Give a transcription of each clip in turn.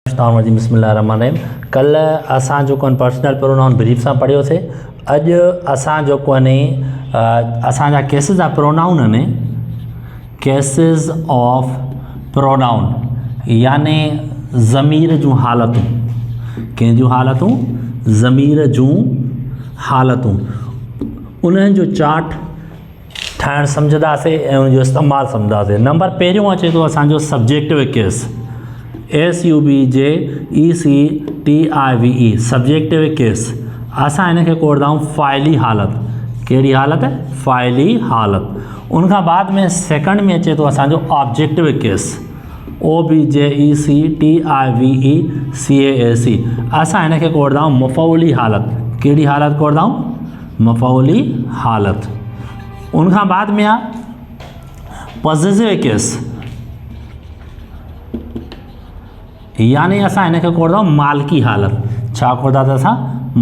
बिस्मिल्लाहिर्रहमानिर्रहीम। कल असां जेको पर्सनल प्रोनाउन ब्रीफ सां पढ़ियोसीं। अॼु असां जेको असांजा केसिस ऑफ प्रोनाउन आहिनि, केसिस ऑफ प्रोनाउन यानी ज़मीर जूं हालतूं, कंहिं जूं हालतूं, ज़मीर जूं हालतूं, उन्हनि जो चार्ट ठाहिणु सम्झंदासीं ऐं उनजो इस्तेमालु सम्झंदासीं। नंबर पहिरियों अचे थो असांजो subjective case, SUBJECTIVE subjective case. असां हिनखे कोड़दा आहियूं फ़ाइली हालत। कहिड़ी हालत? फ़ाइली हालत। उनखां बाद में सेकंड में अचे थो असांजो ऑब्जेक्टिव केस, OBJECTIVE CASE। असां हिनखे कोड़दा आहियूं मफ़ऊली हालत। कहिड़ी हालत कोड़दा आहियूं? मफ़ऊली हालत। उनखां बाद में आहे पॉज़िटिव केस, यानी असां हिनखे कोड़दा आहियूं मालिकी हालत। छा कोड़दासीं असां?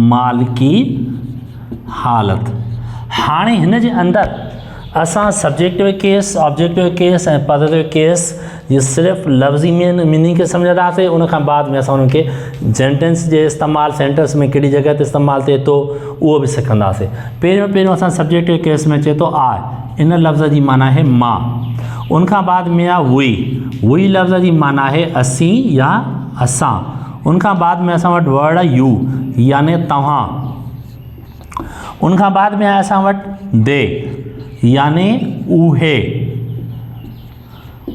मालिकी हालत। हाणे हिन जे अंदरि असां सब्जेक्टिव केस, ऑब्जेक्टिव केस ऐं पॉज़िटिव केस जी सिर्फ़ु लफ़्ज़ी मीनिंग खे सम्झंदासीं। उनखां बाद में असां उनखे सेंटेंस जे इस्तेमालु, सेंटेंस में कहिड़ी जॻह ते इस्तेमालु थिए थो उहो बि सिखंदासीं। पहिरियों असां सब्जेक्टिव केस में अचे थो आए, इन लफ़्ज़ जी माना आहे मां। उनखां बाद में आहे हुई लफ़्ज़ जी माना आहे असीं या असां। उनखां बाद में असां वटि वर्ड आहे यू, यानी तव्हां। उनखां बाद में आहे असां वटि दे, यानी उहे।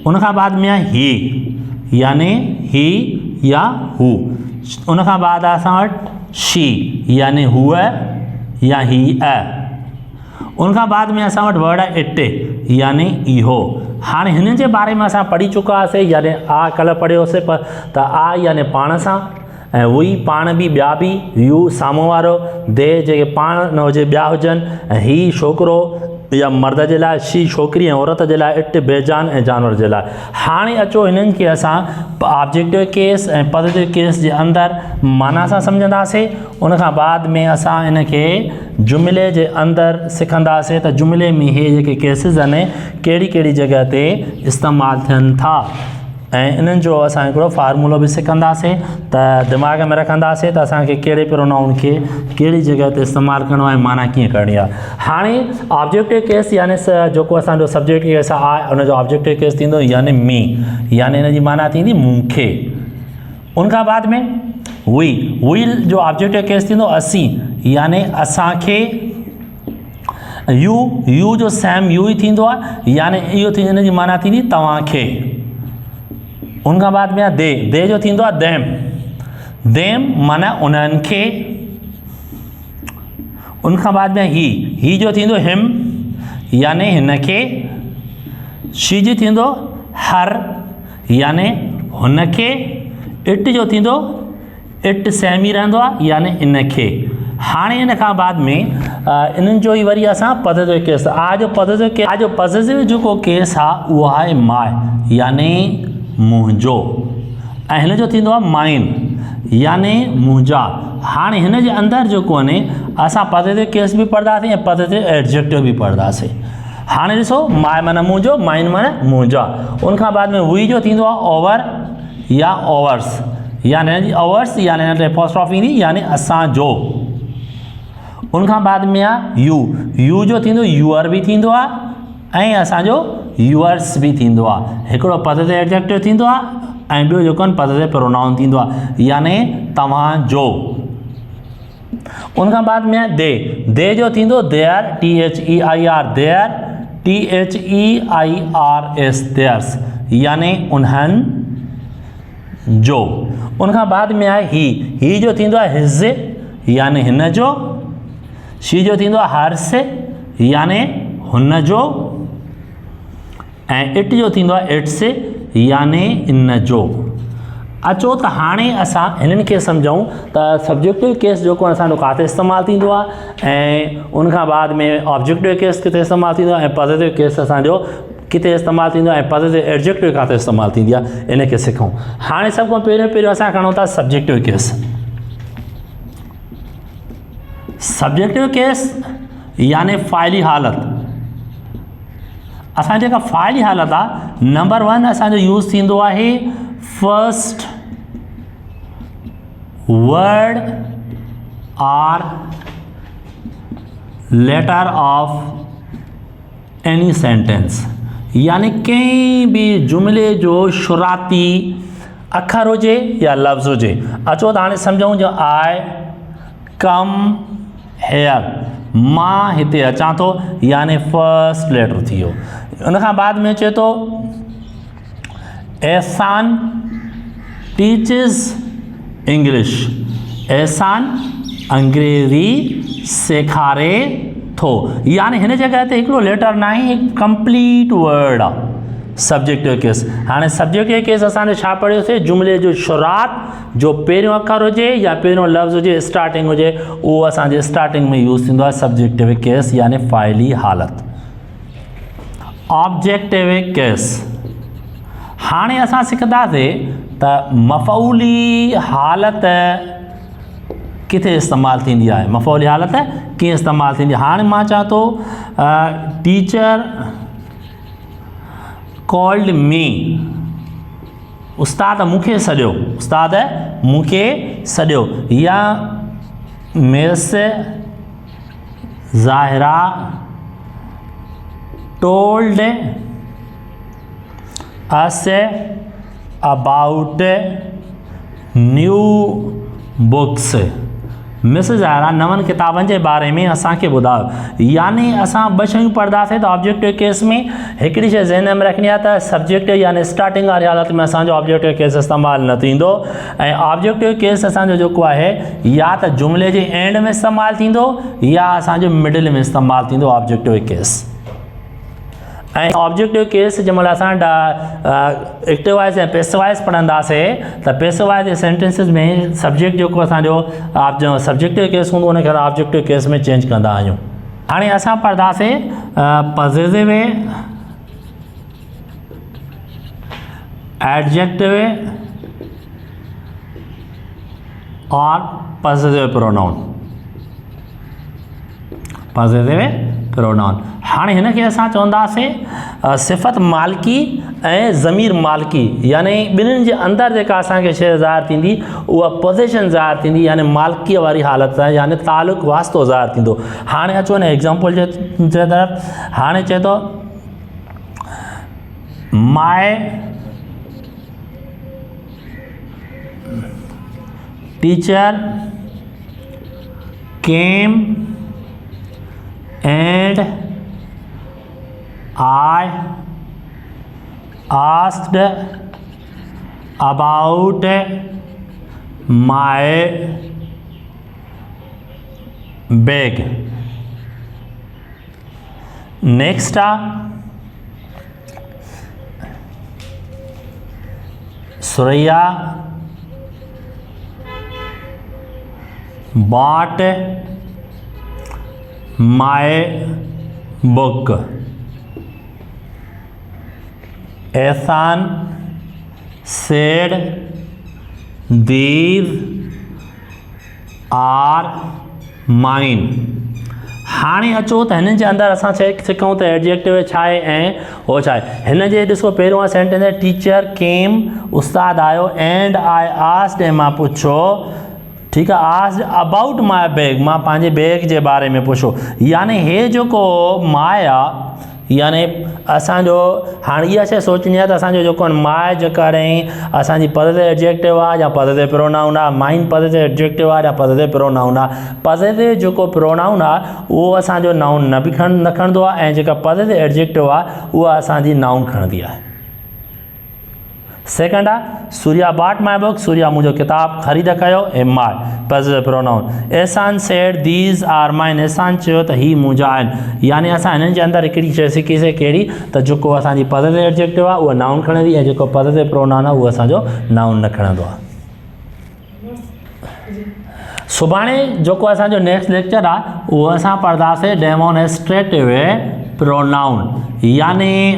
उनखां बाद में आहे ही, यानी ही या हू। उनखां बाद आहे असां वटि शी, यानी हूअ या ही है। उनखां बाद में असां वटि वर्ड आहे इट, यानी इहो। हाणे हिन जे बारे में असां पढ़ी चुका हुआसीं, यानी आ कल्ह पढ़ियोसीं त आ यानी पाण सां, ऐं हुई पाण बि, ॿिया बि, यू साम्हूं वारो, दे जेके पाण न हुजे ॿिया हुजनि, ऐं ही छोकिरो या मर्द जे लाइ, शी छोकिरी ऐं औरत जे लाइ, इट बेजान ऐं जानवर जे लाइ। हाणे अचो हिननि खे असां ऑब्जेक्टिव केस ऐं पॉज़िटिव केस जे अंदरि माना सां सम्झंदासीं। उनखां बाद में असां हिनखे जुमिले जे अंदरि सिखंदासीं त जुमिले में इहे जेके केसिस आहिनि कहिड़ी कहिड़ी जॻह ते इस्तेमालु थियनि था, ऐं इन्हनि जो असां हिकिड़ो फार्मूलो बि सिखंदासीं त दिमाग़ में रखंदासीं त असांखे कहिड़े प्रोनाउन खे कहिड़ी जॻह ते इस्तेमालु करिणो आहे, माना कीअं करणी आहे। हाणे ऑब्जेक्टिव केस यानी जेको असांजो सब्जेक्टिव केस आहे उनजो ऑब्जेक्टिव केस थींदो यानी मी, यानी हिन जी माना थींदी मूंखे। उनखां बाद में हुई जो ऑब्जेक्टिव केस थींदो असीं, यानी असांखे। यू जो सेम यू ई थींदो आहे, यानी इहो हिन जी माना थींदी तव्हांखे। उनखां बाद में आहे दे जो थींदो आहे देम माना उन्हनि खे। उनखां बाद में ही जो थींदो हिम, यानी हिन खे। शी जो थींदो हर, यानी हुन खे। इट जो थींदो इट सेम ई रहंदो आहे, यानी इन खे। हाणे इन खां बाद में इन्हनि जो ई वरी असां पॉज़िटिव केस, आज जो पॉज़िटिव जेको केस आहे उहो आहे माय, यानी मुंहिंजो। ऐं हिन जो थींदो आहे माइन, यानी मुंहिंजा। हाणे हिन जे अंदरि जेको आहे असां पॉज़िटिव केस बि पढ़ंदासीं ऐं पॉज़िटिव एडजेक्टिव बि पढ़ंदासीं। हाणे ॾिसो, माय माना मुंहिंजो, माइन माना मुंहिंजा। उनखां बाद में हुई जो थींदो आहे ओवर या ओवर्स, यानी ओवर्स, यानी हिन ते एपोस्ट्रोफी ईंदी, यानी असांजो। उनखां बाद में आहे यू जो थींदो यूअर बि थींदो आहे ऐं असांजो यूअर्स बि थींदो आहे। हिकिड़ो पॉज़िटिव एडजेक्टिव थींदो आहे ऐं ॿियो जेको पॉज़िटिव प्रोनाउन थींदो आहे, यानी तव्हांजो। उनखां बाद में दे जो थींदो there, THEIR there, THEIRS theirs, यानी उन्हनि जो। उनखां बाद में आहे ही जो थींदो आहे हिज़, यानी हिन जो। शी जो थींदो आहे हर्स, यानी हुन जो। ऐं इट जो थींदो आहे इट्स, यानी इन जो। अचो त हाणे असां हिननि खे सम्झूं त सब्जेक्टिव केस जेको असांजो किथे इस्तेमालु थींदो आहे, ऐं उनखां बाद में ऑब्जेक्टिव केस किथे इस्तेमालु थींदो आहे, ऐं पॉज़िटिव केस असांजो किथे इस्तेमालु थींदो आहे, ऐं पॉज़िटिव एडजेक्टिव किथे इस्तेमालु थींदी आहे, इनखे सिखूं। हाणे सभ खां पहिरियों असां खणूं था सब्जेक्टिव केस। सब्जेक्टिव केस यानी फ़ाइली हालत। असांजी जेका फ़ाइली हालत आहे, नंबर 1 असांजो यूज़ थींदो आहे first word or letter of any sentence, यानी कंहिं बि जुमिले जो शुराती अखर हुजे या लफ़्ज़ हुजे। अचो त हाणे सम्झूं जो आई कम हेयर, मां हिते अचां थो, यानी फर्स्ट लेटर थी वियो। उनखां बाद में चए थो एहसान टीचिस इंग्लिश, एहसान अंग्रेज़ी सेखारे थो, यानी हिन जगह ते हिकिड़ो लेटर न आहे, हिकु कंप्लीट वर्ड आहे सब्जेक्टिव केस। हाणे सब्जेक्टिव केस असांजो छा पढ़ियोसीं, जुमिले जो शुरात जो पहिरियों अखर हुजे या पहिरियों लफ़्ज़ हुजे, स्टार्टिंग हुजे, उहो असांजे स्टार्टिंग में यूज़ थींदो आहे सब्जेक्टिव केस, यानी फ़ाइली हालत। ऑब्जेक्टिव केस, हाणे असां सिखंदासीं त मफ़ऊली हालत किथे इस्तेमालु थींदी आहे, मफ़ऊली हालत कीअं इस्तेमालु थींदी आहे। हाणे मां चवां थो टीचर कॉल्ड मी, उस्ताद मूंखे सॾियो, उस्ताद मूंखे सॾियो, या miss Zahira told us about new books, miss Zahira नवनि किताबनि जे बारे में असांखे ॿुधायो। यानी असां ॿ शयूं पढ़ंदासीं त ऑब्जेक्टिव केस में हिकिड़ी शइ ज़हन में रखणी आहे त सब्जेक्टिव यानी स्टार्टिंग वारी हालत में असांजो ऑब्जेक्टिव केस इस्तेमालु न थींदो, ऐं ऑब्जेक्टिव केस असांजो जेको आहे या त जुमिले जे एंड में इस्तेमालु थींदो या असांजो मिडिल में इस्तेमालु थींदो ऑब्जेक्टिव केस। ऐं ऑब्जेक्टिव केस जंहिं महिल असां एक्टिव वाइज़ ऐं पैसिव वाइज़ पढ़ंदासीं त पैसिव वाइज़ सेंटेंसिस में सब्जेक्ट जेको असांजो सब्जेक्टिव केस हूंदो उनखे ऑब्जेक्टिव केस में चेंज कंदा आहियूं। हाणे असां पढ़ंदासीं पॉजिटिव एडजेक्टिव और पॉजिटिव प्रोनाउन, पॉजिटिव प्रोनाउन। हाणे हिनखे असां चवंदासीं सिफ़त मालिकी ऐं ज़मीर मालिकी, यानी ॿिन्हिनि जे अंदरि जेका असांखे शइ ज़ाहिर थींदी उहा पोज़ीशन ज़ाहिर थींदी, यानी मालिकीअ वारी हालत आहे, यानी तालुक़ वास्तो ज़ाहिर थींदो। हाणे अचो न एग्ज़ाम्पल जे तरफ़। हाणे चए थो my teacher came and I asked about my bag. Next, Surya bought my book. Ehsan said these are mine. हाणे अचो त हिननि जे अंदरि असां सिखूं त एडजेक्टिव छा आहे ऐं हो छा आहे। हिन जे ॾिसो पहिरियों सेंटेंस आहे टीचर केम, उस्ताद आयो, एंड आई आस्क्ड, ऐं मां पुछो, ठीकु आहे, आस्क्ड अबाउट माय बैग, मां पंहिंजे बैग जे बारे में पुछो। यानी हे जेको माय आहे, यानी असांजो हाणे इहा शइ सोचणी आहे त असांजो जेको माय जेका आहे असांजी पॉजिटिव एडजेक्टिव आहे या पॉजिटिव प्रोनाउन आहे, माइन पॉजिटिव एडजेक्टिव आहे या पॉजिटिव प्रोनाउन आहे। पॉजिटिव जेको प्रोनाउन आहे उहो असांजो नाउन न खणंदो आहे, ऐं जेका पॉजिटिव एडजेक्टिव आहे उहा असांजी नाउन खणंदी आहे। सेकंड आहे Surya bought my book, Surya मुंहिंजो किताब ख़रीद कयो, ऐं माय पॉजिटिव प्रोनाउन। एहसान सेड दीज़ आर माइन, एहसान चयो त ही मुंहिंजा आहिनि, यानी असां हिननि जे अंदरि हिकिड़ी शइ सिखीसीं कहिड़ी त जेको असांजी पॉजिटिव एडजेक्टिव आहे उहा नाउन खणंदी, ऐं जेको पॉजिटिव प्रोनाउन आहे उहो असांजो नाउन न खणंदो आहे। सुभाणे जेको असांजो नेक्स्ट लेक्चर आहे उहो असां पढ़ंदासीं डेमोन्स्ट्रेटिव प्रोनाउन, यानी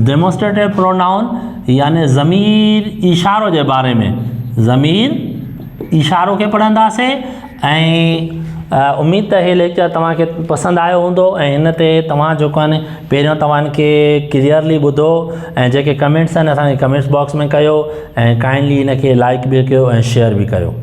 डेमोन्स्ट्रेटिव प्रोनाउन यानी ज़मीर इशारो जे बारे में, ज़मीर इशारो खे पढ़ंदासीं। ऐं उम्मीद त हे लेक्चर तव्हांखे पसंदि आयो हूंदो, ऐं हिन ते तव्हां जेको आहिनि पहिरियों तव्हांखे क्लियरली ॿुधो, ऐं जेके कमेंट्स आहिनि असांखे कमेंट्स बॉक्स में कयो, ऐं काइंडली हिनखे लाइक बि कयो ऐं शेयर बि कयो।